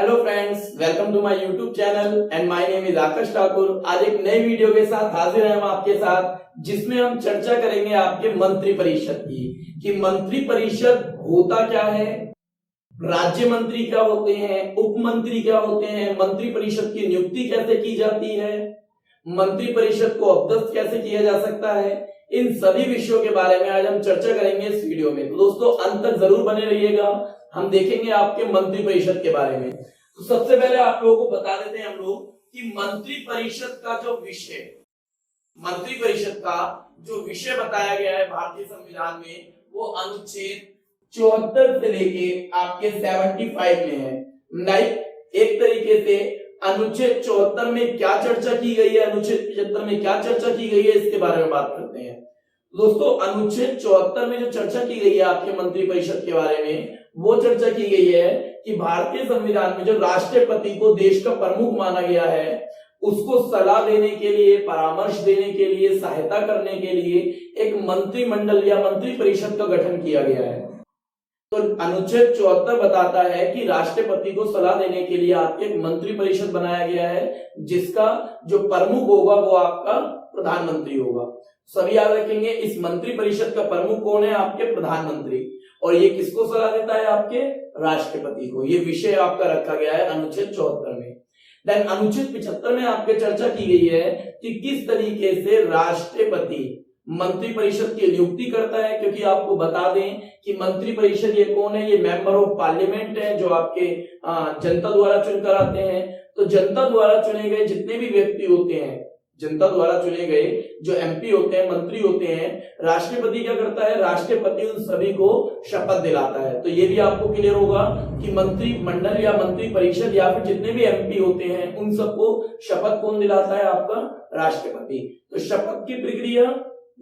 Hello friends, welcome to my YouTube channel and my name is Akash Thakur. आज एक नई video के साथ हाजिर हैं हम आपके साथ, जिसमें हम चर्चा करेंगे आपके मंत्री परिषद की कि मंत्री परिषद होता क्या है, राज्य मंत्री क्या होते हैं, उप मंत्री क्या होते हैं, मंत्री परिषद की नियुक्ति कैसे की जाती है, मंत्री परिषद को अपदस्थ कैसे किया जा सकता है। इन सभी विषयों के बारे में आज हम चर्चा करेंगे इस वीडियो में। तो दोस्तों अंत तक जरूर बने रहिएगा, हम देखेंगे आपके मंत्री परिषद के बारे में। तो सबसे पहले आप लोगों को बता देते हैं हम लोग कि मंत्री परिषद का जो विषय, मंत्री परिषद का जो विषय बताया गया है भारतीय संविधान में, वो अनुच्छेद 74 से लेके आपके 75 में है। लाइक एक तरीके से अनुच्छेद 74 में क्या चर्चा की गई है, अनुच्छेद 75 में क्या चर्चा की गई है, इसके बारे में बात करते हैं। दोस्तों अनुच्छेद 74 में जो चर्चा की गई है आपके मंत्री परिषद के बारे में, वो चर्चा की गई है कि भारतीय संविधान में जो राष्ट्रपति को देश का प्रमुख माना गया है, उसको सलाह देने के लिए, परामर्श देने के लिए, सहायता करने के लिए एक मंत्रिमंडल या मंत्री परिषद का गठन किया गया है। तो अनुच्छेद 74 बताता है कि राष्ट्रपति को सलाह देने के लिए आपके एक मंत्री परिषद बनाया गया है, जिसका जो प्रमुख होगा वो आपका प्रधानमंत्री होगा। सभी याद रखेंगे, इस मंत्री परिषद का प्रमुख कौन है? आपके प्रधानमंत्री। और ये किसको सलाह देता है? आपके राष्ट्रपति को। ये विषय आपका रखा गया है अनुच्छेद 74 में। देन अनुच्छेद 75 में आपके चर्चा की गई है कि किस तरीके से राष्ट्रपति मंत्री परिषद की नियुक्ति करता है। क्योंकि आपको बता दें कि मंत्री परिषद ये कौन है? ये मेंबर ऑफ पार्लियामेंट है, जो आपके जनता द्वारा चुनकर आते हैं। तो जनता द्वारा चुने गए जितने भी व्यक्ति होते हैं, जनता द्वारा चुने गए जो एमपी होते हैं, मंत्री होते हैं, राष्ट्रपति क्या करता है? राष्ट्रपति उन सभी को शपथ दिलाता है। तो ये भी आपको क्लियर होगा कि मंत्री मंडल या मंत्री परिषद या फिर जितने भी एमपी होते हैं, उन सबको शपथ कौन दिलाता है? आपका राष्ट्रपति। तो शपथ की प्रक्रिया,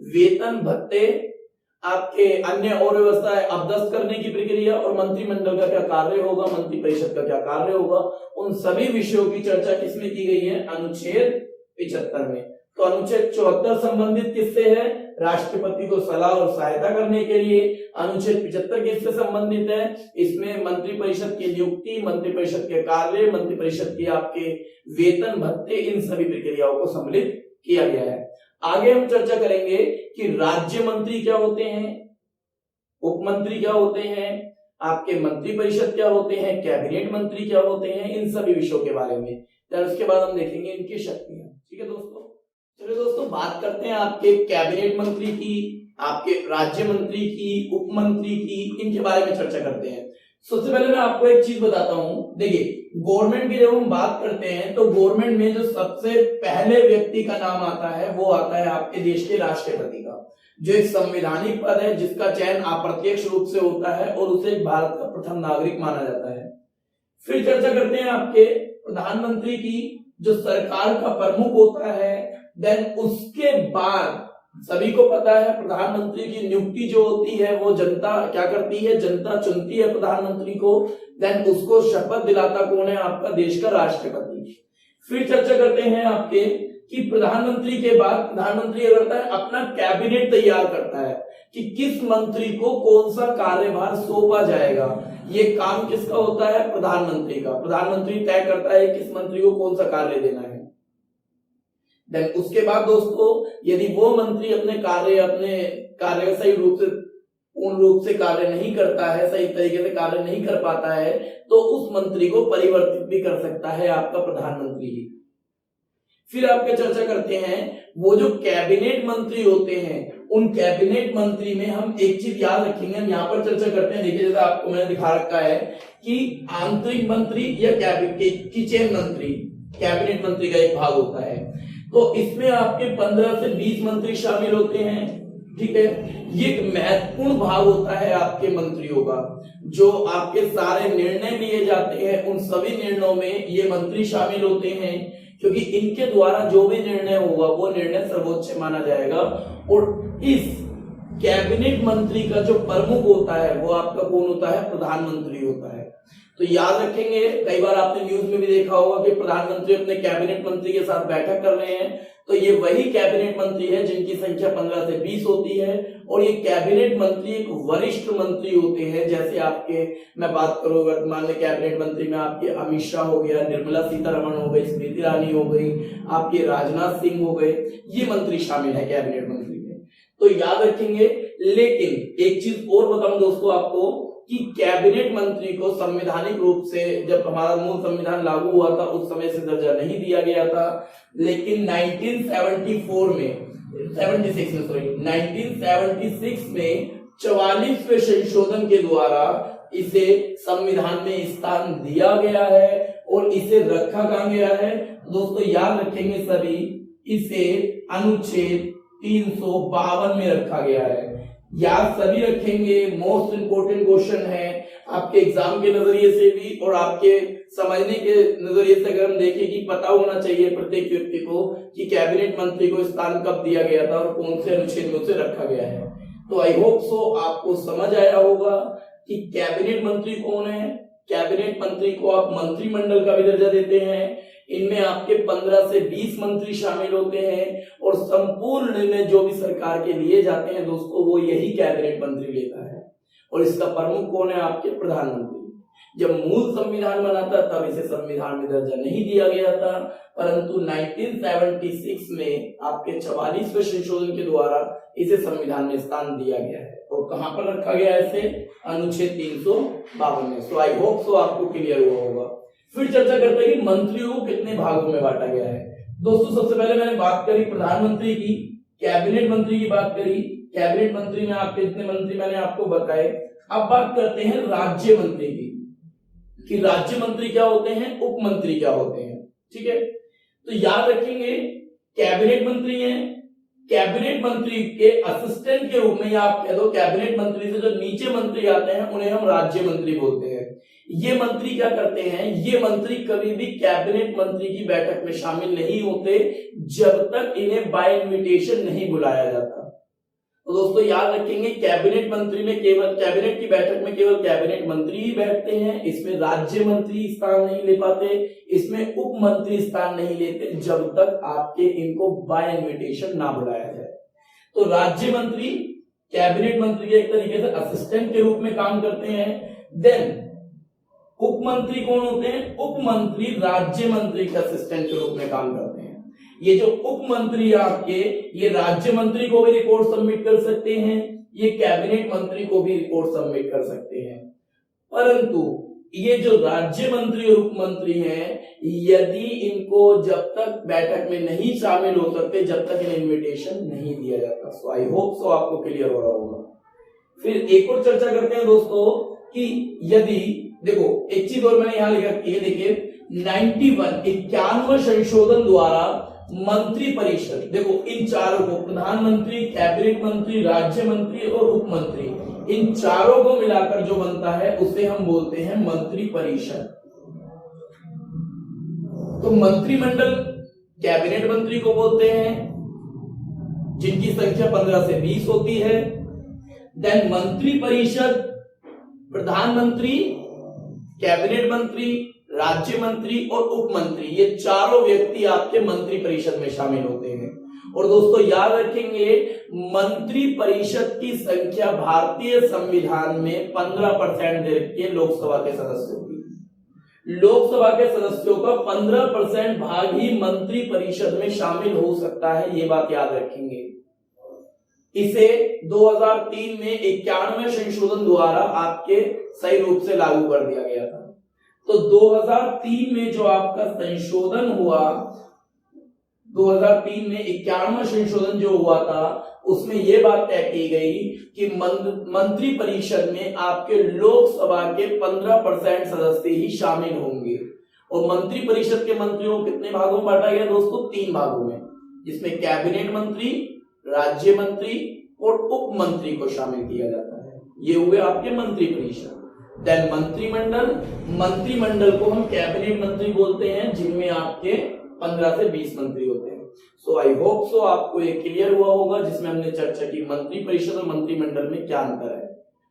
वेतन भत्ते, आपके अन्य और व्यवस्थाएं, अपदस्थ करने की प्रक्रिया और मंत्रिमंडल का क्या कार्य होगा, मंत्री परिषद का क्या कार्य होगा, उन सभी विषयों की चर्चा किसमें की गई है? अनुच्छेद 75 में। तो अनुच्छेद 74 संबंधित किससे है? राष्ट्रपति को सलाह और सहायता करने के लिए। अनुच्छेद 75 किससे संबंधित है? इसमें मंत्री परिषद की नियुक्ति, मंत्री परिषद के कार्य, मंत्री परिषद की आपके वेतन भत्ते, इन सभी प्रक्रियाओं को सम्मिलित किया गया है। आगे हम चर्चा करेंगे कि राज्य मंत्री क्या होते हैं, उप मंत्री क्या होते हैं, आपके मंत्री परिषद क्या होते हैं, कैबिनेट मंत्री क्या होते हैं, इन सभी विषयों के बारे में। तो उसके बाद हम देखेंगे इनकी शक्तियां। ठीक है दोस्तों, चलिए दोस्तों बात करते हैं आपके कैबिनेट मंत्री की, आपके राज्य मंत्री की, उप मंत्री की, इनके बारे में चर्चा करते हैं। सबसे पहले मैं आपको एक चीज बताता हूं। देखिए, गवर्नमेंट की जब हम बात करते हैं तो गवर्नमेंट में जो सबसे पहले व्यक्ति का नाम आता है वो आता है आपके देश के राष्ट्रपति का, जो एक संवैधानिक पद है, जिसका चयन अप्रत्यक्ष रूप से होता है और उसे भारत का प्रथम नागरिक माना जाता है। फिर चर्चा करते हैं आपके प्रधानमंत्री की, जो सरकार का प्रमुख होता है। देन उसके बाद सभी को पता है प्रधानमंत्री की नियुक्ति जो होती है वो जनता क्या करती है? जनता चुनती है प्रधानमंत्री को। देन उसको शपथ दिलाता कौन है? आपका देश का राष्ट्रपति। फिर चर्चा करते हैं आपके कि प्रधानमंत्री के बाद प्रधानमंत्री क्या करता है? अपना कैबिनेट तैयार करता है कि किस मंत्री को कौन सा कार्यभार सौंपा जाएगा। ये काम किसका होता है? प्रधानमंत्री का। प्रधानमंत्री तय करता है किस मंत्री को कौन सा कार्य देना है। देन उसके बाद दोस्तों, यदि वो मंत्री अपने कार्य सही रूप से, पूर्ण रूप से कार्य नहीं करता है, सही तरीके से कार्य नहीं कर पाता है, तो उस मंत्री को परिवर्तित भी कर सकता है आपका प्रधानमंत्री ही। फिर आपके चर्चा करते हैं वो जो कैबिनेट मंत्री होते हैं, उन कैबिनेट मंत्री में हम एक चीज याद रखेंगे, हम यहाँ पर चर्चा करते हैं। देखिए जैसे आपको मैंने दिखा रखा है कि आंतरिक मंत्री या किचन मंत्री, कैबिनेट मंत्री का एक भाग होता है। तो इसमें आपके 15 से 20 मंत्री शामिल होते हैं। ठीक है, ये एक महत्वपूर्ण भाग होता है आपके मंत्रियों का, जो आपके सारे निर्णय लिए जाते हैं, उन सभी निर्णयों में ये मंत्री शामिल होते हैं, क्योंकि इनके द्वारा जो भी निर्णय होगा वो निर्णय सर्वोच्च माना जाएगा। और इस कैबिनेट मंत्री का जो प्रमुख होता है वो आपका कौन होता है? प्रधानमंत्री होता है। तो याद रखेंगे, कई बार आपने न्यूज में भी देखा होगा कि प्रधानमंत्री अपने कैबिनेट मंत्री के साथ बैठक कर रहे हैं, तो ये वही कैबिनेट मंत्री है जिनकी संख्या 15 से 20 होती है। और ये कैबिनेट मंत्री एक वरिष्ठ मंत्री होते हैं। जैसे आपके, मैं बात करूं वर्तमान में कैबिनेट मंत्री में आपके अमित शाह हो गया, निर्मला सीतारमण हो गई, स्मृति ईरानी हो गई, आपके राजनाथ सिंह हो गए, ये मंत्री शामिल है कैबिनेट मंत्री में। तो याद रखेंगे। लेकिन एक चीज और बताऊं दोस्तों आपको कि कैबिनेट मंत्री को संवैधानिक रूप से जब हमारा मूल संविधान लागू हुआ था उस समय से दर्जा नहीं दिया गया था, लेकिन 1976 में 44वें संशोधन के द्वारा इसे संविधान में स्थान दिया गया है और इसे रखा कहां गया है दोस्तों, याद रखेंगे सभी, इसे अनुच्छेद 352 में रखा गया है। याद सभी रखेंगे, मोस्ट इंपोर्टेंट क्वेश्चन है आपके एग्जाम के नजरिए से भी और आपके समझने के नजरिए से। अगर हम देखें कि पता होना चाहिए प्रत्येक व्यक्ति को कि कैबिनेट मंत्री को स्थान कब दिया गया था और कौन से अनुच्छेद में उसे रखा गया है। तो आई होप सो आपको समझ आया होगा कि कैबिनेट मंत्री कौन है। कैबिनेट मंत्री को आप मंत्रिमंडल का भी दर्जा देते हैं। इनमें आपके 15 से 20 मंत्री शामिल होते हैं और संपूर्ण निर्णय जो भी सरकार के लिए जाते हैं दोस्तों, वो यही कैबिनेट मंत्री लेता है। और इसका प्रमुख कौन है, आपके प्रधानमंत्री। जब मूल संविधान बना था तब इसे संविधान में दर्जा नहीं दिया गया था, परंतु 1976 में आपके 44वें संशोधन के द्वारा इसे संविधान में स्थान दिया गया है। और कहां पर रखा गया है इसे, अनुच्छेद 352 में। सो आई होप सो आपको क्लियर हुआ होगा। फिर चर्चा करते हैं कि मंत्रियों को कितने भागों में बांटा गया है। दोस्तों सबसे पहले मैंने बात करी प्रधानमंत्री की, कैबिनेट मंत्री की बात करी। कैबिनेट मंत्री में आपके जितने मंत्री मैंने आपको बताए। अब बात करते हैं राज्य मंत्री की, कि राज्य मंत्री क्या होते हैं, उप मंत्री क्या होते हैं। ठीक है, तो याद रखेंगे कैबिनेट मंत्री हैं, कैबिनेट मंत्री के असिस्टेंट के रूप में, या आप कह दो कैबिनेट मंत्री से जो नीचे मंत्री आते हैं उन्हें हम राज्य मंत्री बोलते हैं। ये मंत्री क्या करते हैं, ये मंत्री कभी भी कैबिनेट मंत्री की बैठक में शामिल नहीं होते जब तक इन्हें बाय इन्विटेशन नहीं बुलाया जाता। तो दोस्तों याद रखेंगे, कैबिनेट मंत्री में केवल, कैबिनेट की बैठक में केवल कैबिनेट मंत्री ही बैठते हैं। इसमें राज्य मंत्री स्थान नहीं ले पाते, इसमें उप मंत्री स्थान नहीं लेते जब तक आपके इनको बाय इन्विटेशन ना बुलाया जाए। तो राज्य मंत्री कैबिनेट मंत्री के एक तरीके से असिस्टेंट के रूप में काम करते हैं। देन उप मंत्री कौन होते हैं, उप मंत्री राज्य मंत्री के असिस्टेंट के रूप में काम करते हैं। ये जो उप मंत्री आपके, ये राज्य मंत्री को भी रिपोर्ट सबमिट कर सकते हैं, ये कैबिनेट मंत्री को भी रिपोर्ट सबमिट कर सकते हैं। परंतु ये जो राज्य मंत्री और उप मंत्री हैं, यदि इनको जब तक बैठक में नहीं शामिल हो सकते जब तक इन्हें इन्विटेशन नहीं दिया जाता। सो आई होप सो आपको क्लियर हो रहा होगा। फिर एक और चर्चा करते हैं दोस्तों कि यदि, देखो एक चीज और मैंने यहां लिखा है, देखिए 91 संशोधन द्वारा मंत्री परिषद, देखो इन चारों को, प्रधानमंत्री, कैबिनेट मंत्री, राज्य मंत्री और उप मंत्री, इन चारों को मिलाकर जो बनता है उसे हम बोलते हैं मंत्री परिषद। तो मंत्रिमंडल कैबिनेट मंत्री को बोलते हैं जिनकी संख्या 15 से 20 होती है। देन मंत्री परिषद प्रधानमंत्री, कैबिनेट मंत्री, राज्य मंत्री और उप मंत्री, ये चारों व्यक्ति आपके मंत्री परिषद में शामिल होते हैं। और दोस्तों याद रखेंगे, मंत्री परिषद की संख्या भारतीय संविधान में 15% दे रखी है लोकसभा के सदस्यों की। लोकसभा के सदस्यों का 15% भाग ही मंत्री परिषद में शामिल हो सकता है, ये बात याद रखेंगे। इसे 2003 में 91वें संशोधन द्वारा आपके सही रूप से लागू कर दिया गया था। तो 2003 में जो आपका संशोधन हुआ, 2003 में 91वां संशोधन जो हुआ था, उसमें यह बात तय की गई कि मंत्री परिषद में आपके लोकसभा के 15% सदस्य ही शामिल होंगे। और मंत्री परिषद के मंत्रियों को कितने भागों में बांटा गया दोस्तों, 3 भागों में, जिसमें कैबिनेट मंत्री, राज्य मंत्री और उप मंत्री को शामिल किया जाता है। ये हुए आपके मंत्री परिषद। देन मंत्रिमंडल, मंत्रिमंडल को हम कैबिनेट मंत्री बोलते हैं जिनमें आपके 15 से 20 मंत्री होते हैं। सो आई होप सो आपको ये क्लियर हुआ होगा, जिसमें हमने चर्चा की मंत्री परिषद और मंत्रिमंडल में क्या अंतर है।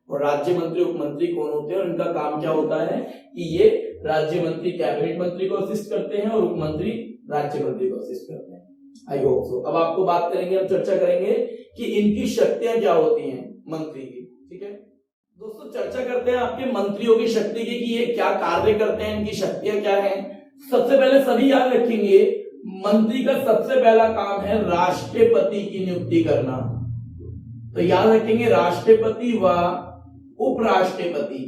और राज्य मंत्री उप मंत्री कौन होते हैं और इनका काम क्या होता है कि ये राज्य मंत्री कैबिनेट मंत्री को असिस्ट करते हैं और उप मंत्री राज्य मंत्री को असिस्ट करते हैं। I hope so. अब आपको बात करेंगे, हम चर्चा करेंगे कि इनकी शक्तियां क्या होती हैं मंत्री की। ठीक है दोस्तों, चर्चा करते हैं आपके मंत्रियों की शक्ति की कि ये क्या कार्य करते हैं, इनकी शक्तियां क्या हैं। सबसे पहले सभी याद रखेंगे, मंत्री का सबसे पहला काम है राष्ट्रपति की नियुक्ति करना। तो याद रखेंगे राष्ट्रपति व उपराष्ट्रपति,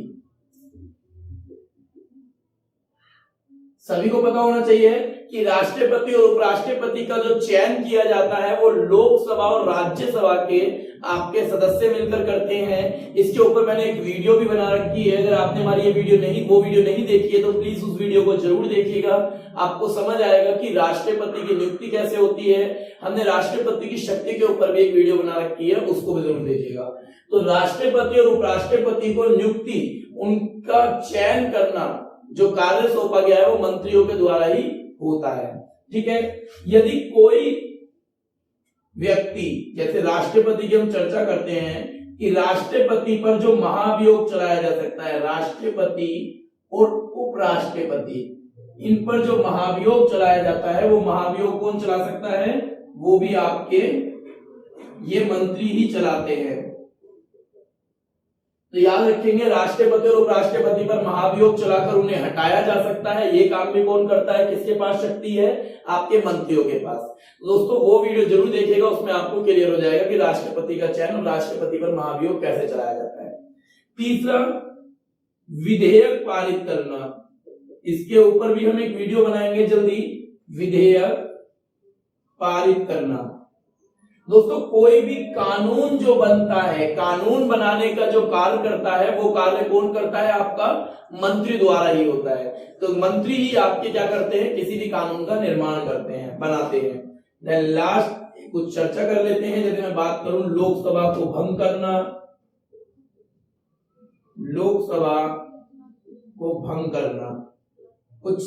सभी को पता होना चाहिए कि राष्ट्रपति और उपराष्ट्रपति का जो चयन किया जाता है वो लोकसभा और राज्यसभा के आपके सदस्य मिलकर करते हैं। इसके ऊपर मैंने एक वीडियो भी बना रखी है, अगर आपने हमारी ये वीडियो नहीं देखी है तो प्लीज उस वीडियो को जरूर देखिएगा, आपको समझ आएगा कि राष्ट्रपति की नियुक्ति कैसे होती है। हमने राष्ट्रपति की शक्ति के ऊपर भी एक वीडियो बना रखी है, उसको भी जरूर देखिएगा। तो राष्ट्रपति और उपराष्ट्रपति को नियुक्ति, उनका चयन करना, जो कार्य सौंपा गया है वो मंत्रियों के द्वारा ही होता है। ठीक है, यदि कोई व्यक्ति, जैसे राष्ट्रपति की हम चर्चा करते हैं कि राष्ट्रपति पर जो महाभियोग चलाया जा सकता है, राष्ट्रपति और उपराष्ट्रपति, इन पर जो महाभियोग चलाया जाता है वो महाभियोग कौन चला सकता है, वो भी आपके ये मंत्री ही चलाते हैं। तो याद रखेंगे राष्ट्रपति और उपराष्ट्रपति पर महाभियोग चलाकर उन्हें हटाया जा सकता है। ये काम भी कौन करता है, किसके पास शक्ति है, आपके मंत्रियों के पास। दोस्तों वो वीडियो जरूर देखिएगा, उसमें आपको क्लियर हो जाएगा कि राष्ट्रपति का चयन और राष्ट्रपति पर महाभियोग कैसे चलाया जाता है। तीसरा, विधेयक पारित करना, इसके ऊपर भी हम एक वीडियो बनाएंगे जल्दी। विधेयक पारित करना, दोस्तों कोई भी कानून जो बनता है, कानून बनाने का जो कार्य करता है वो कार्य कौन करता है, आपका मंत्री द्वारा ही होता है। तो मंत्री ही आपके क्या करते हैं, किसी भी कानून का निर्माण करते हैं, बनाते हैं। देन लास्ट कुछ चर्चा कर लेते हैं। यदि मैं बात करूं लोकसभा को भंग करना, लोकसभा को भंग करना, कुछ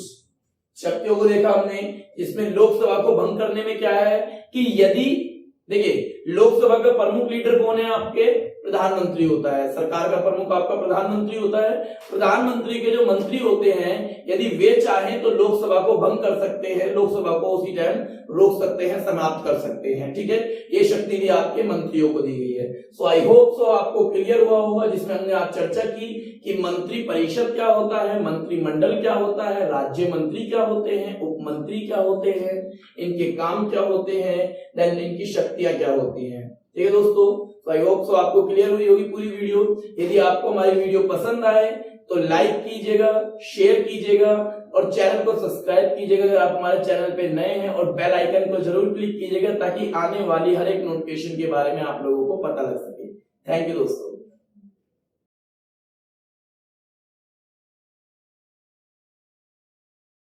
शक्तियों को देखा हमने। इसमें लोकसभा को भंग करने में क्या है कि यदि, देखिए लोकसभा का प्रमुख लीडर कौन है, आपके प्रधानमंत्री होता है। सरकार का प्रमुख आपका प्रधानमंत्री होता है। प्रधानमंत्री के जो मंत्री होते हैं, यदि वे चाहें तो लोकसभा को भंग कर सकते हैं, लोकसभा को उसी टाइम रोक सकते हैं, समाप्त कर सकते हैं। ठीक है, ये शक्ति भी आपके मंत्रियों को दी गई है। सो आई होप सो आपको क्लियर हुआ होगा, जिसमें हमने आज चर्चा की कि मंत्री परिषद क्या होता है, मंत्रिमंडल क्या होता है, राज्य मंत्री क्या होते हैं, उप मंत्री क्या होते हैं, इनके काम क्या होते हैं, देन इनकी शक्तियां क्या होती हैं। ठीक है दोस्तों, तो आई होप सो आपको क्लियर हुई होगी पूरी वीडियो। यदि आपको हमारी वीडियो पसंद आए तो लाइक कीजिएगा, शेयर कीजिएगा और चैनल को सब्सक्राइब कीजिएगा अगर आप हमारे चैनल पे नए हैं, और बेल आइकन को जरूर क्लिक कीजिएगा ताकि आने वाली हर एक नोटिफिकेशन के बारे में आप लोगों को पता लग सके। थैंक यू दोस्तों।